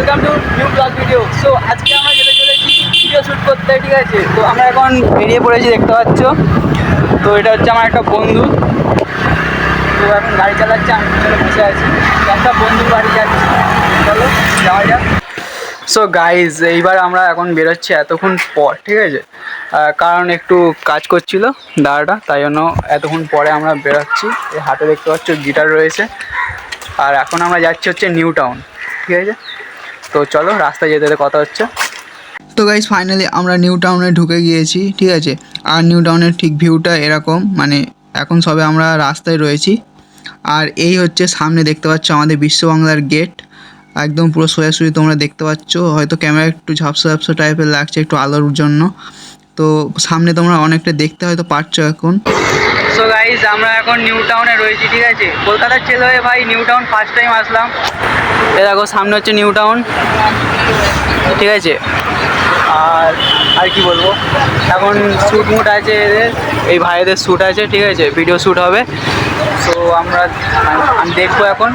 Welcome to new blog video. So আজকে আমরা যেতে চলেছি ভিডিও শ্যুট করতে, ঠিক আছে? তো আমরা এখন বেরিয়ে পড়েছি, দেখতে পাচ্ছ। তো এটা হচ্ছে আমার একটা বন্ধু, তো এখন গাড়ি চালাচ্ছে, আমি পিছনে বসে আছি। একটা বন্ধুর বাড়ি যাচ্ছি, চলো যাওয়া যাক। সো গাইজ, এইবার আমরা এখন বেরোচ্ছি এতক্ষণ পর, ঠিক আছে? কারণ একটু কাজ করছিল দাদাটা, তাই জন্য এতক্ষণ পরে আমরা বেরোচ্ছি। এই হাতে দেখতে পাচ্ছ গিটার রয়েছে। আর এখন আমরা যাচ্ছি হচ্ছে নিউ টাউন, ঠিক আছে? তো চলো, রাস্তায় যেতে যেতে কথা হচ্ছে। তো গাইজ ফাইনালি আমরা নিউ টাউনে ঢুকে গিয়েছি, ঠিক আছে? আর নিউ টাউনের ঠিক ভিউটা এরকম, মানে এখন সবে আমরা রাস্তায় রয়েছি। আর এই হচ্ছে সামনে দেখতে পাচ্ছ আমাদের বিশ্ব বাংলার গেট, একদম পুরো সোজাসুজি তোমরা দেখতে পাচ্ছ। হয়তো ক্যামেরা একটু ঝাপসা ঝাপসা টাইপের লাগছে একটু আলোর জন্য, তো সামনে তোমরা অনেকটা দেখতে হয়তো পারছো এখন। সো গাইজ, আমরা এখন নিউ টাউনে রয়েছি, ঠিক আছে? কলকাতার ছেলে হয়ে ভাই নিউ টাউন ফার্স্ট টাইম আসলাম। এ দেখো সামনে হচ্ছে নিউ টাউন, ঠিক আছে? আর আর কি বলবো, এখন শ্যুট মুট আছে এদের, এই ভাইদের শ্যুট আছে, ঠিক আছে? ভিডিও শ্যুট হবে। সো আমি দেখবো এখন,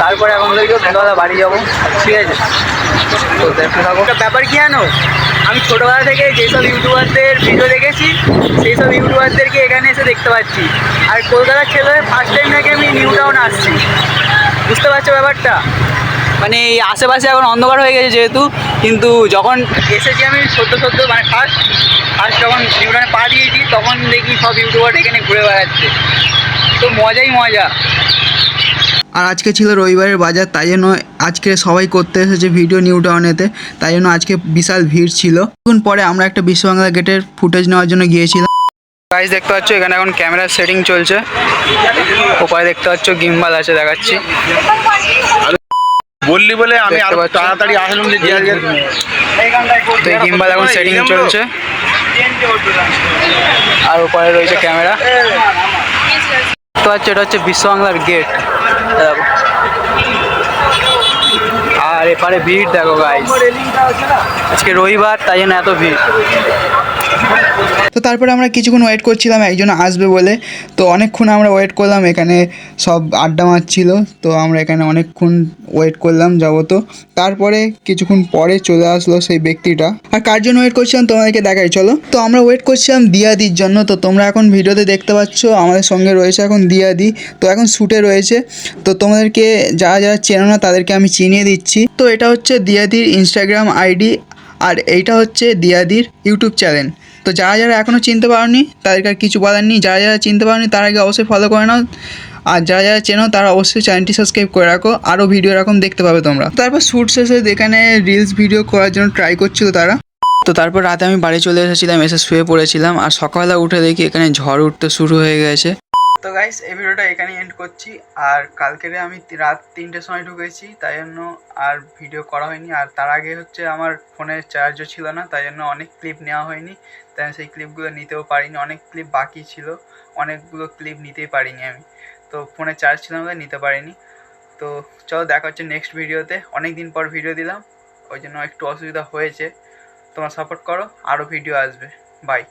তারপরে এখন সন্ধ্যাবেলা বাড়ি যাবো, ঠিক আছে? তো দেখতে থাকো। ব্যাপার কি জানো, আমি ছোটোবেলা থেকে যেসব ইউটিউবারদের ভিডিও দেখেছি, সেই সব ইউটিউবারদেরকে এখানে এসে দেখতে পাচ্ছি। আর কলকাতার ছেলে ফার্স্ট টাইম নাকি আমি নিউ টাউন আসছি, বুঝতে পারছো ব্যাপারটা? মানে এই আশেপাশে এখন অন্ধকার হয়ে গেছে যেহেতু, কিন্তু যখন এসেছি আমি সদ্য মানে ফার্স্ট যখন নিউ টাউনে পা দিয়েছি, তখন দেখি সব ইউটিউবার এখানে ঘুরে বেড়াচ্ছে। তো মজাই মজা। আর আজকে ছিল রবিবারের বাজার, তাই জন্য আজকে সবাই করতে এসেছে ভিডিও নিউ টাউনেতে, তাই জন্য আজকে বিশাল ভিড় ছিল। এখন পরে আমরা একটা বিশ্ব বাংলা গেটের ফুটেজ নেওয়ার জন্য গিয়েছিলাম। গাইস দেখতে পাচ্ছ এখানে এখন ক্যামেরার সেটিং চলছে। ওপারে দেখতে পাচ্ছ গিম্বাল আছে, দেখাচ্ছি। বললি বলে আমি আরো তাড়াতাড়ি আসলাম যে তো এই গিম্বাল এখন সেটিং চলছে, আর ওপারে রয়েছে ক্যামেরা। দেখতে পাচ্ছ এটা হচ্ছে বিশ্ব বাংলার গেট, দেখো। আর এপারে ভিড় দেখো গাইস, আজকে রবিবার তাই জন্য এত ভিড়। তো তারপরে আমরা কিছুক্ষণ ওয়েট করছিলাম একজন আসবে বলে, তো অনেকক্ষণ আমরা ওয়েট করলাম, এখানে সব আড্ডা মারছিল, তো আমরা এখানে অনেকক্ষণ ওয়েট করলাম যাবো। তারপরে কিছুক্ষণ পরে চলে আসলো সেই ব্যক্তিটা। আর কার জন্য ওয়েট করছিলাম তোমাদেরকে দেখাই, চলো। তো আমরা ওয়েট করছিলাম দিয়াদির জন্য, তো তোমরা এখন ভিডিওতে দেখতে পাচ্ছ আমাদের সঙ্গে রয়েছে এখন দিয়াদি, তো এখন শ্যুটে রয়েছে। তো তোমাদেরকে যারা যারা চেনো না তাদেরকে আমি চিনিয়ে দিচ্ছি। তো এটা হচ্ছে দিয়াদির ইনস্টাগ্রাম আইডি, আর এইটা হচ্ছে দিয়াদির ইউটিউব চ্যানেল। তো যারা যারা এখনও চিনতে পারোনি তাদেরকে আর কিছু বলার নেই, যারা যারা চিনতে পারোনি তার আগে অবশ্যই ফলো করে নাও, আর যারা যারা চেনো তারা অবশ্যই চ্যানেলটি সাবস্ক্রাইব করে রাখো, আরও ভিডিও এরকম দেখতে পাবে তোমরা। তারপর শ্যুট শেষে এখানে রিলস ভিডিও করার জন্য ট্রাই করছিল তারা। তো তারপর রাতে আমি বাড়ি চলে এসেছিলাম, এসে শুয়ে পড়েছিলাম, আর সকালবেলা উঠে দেখি এখানে ঝড় উঠতে শুরু হয়ে গেছে। তো গাইস, এই ভিডিওটা এখানেই এন্ড করছি। আর কালকেরে আমি রাত 3টের সময় ঢুকেছি, তাই জন্য আর ভিডিও করা হয়নি। আর তার আগে হচ্ছে আমার ফোনের চার্জও ছিল না, তাই জন্য অনেক ক্লিপ নেওয়া হয়নি, তাই সেই ক্লিপগুলো নিতেও পারিনি। অনেক ক্লিপ বাকি ছিল, অনেকগুলো ক্লিপ নিতেই পারিনি আমি, তো ফোনে চার্জ ছিল না, নিতে পারিনি। তো চলো, দেখা হচ্ছে নেক্সট ভিডিওতে। অনেক দিন পর ভিডিও দিলাম, ওই জন্য একটু অসুবিধা হয়েছে। তোমরা সাপোর্ট করো, আরও ভিডিও আসবে। বাই।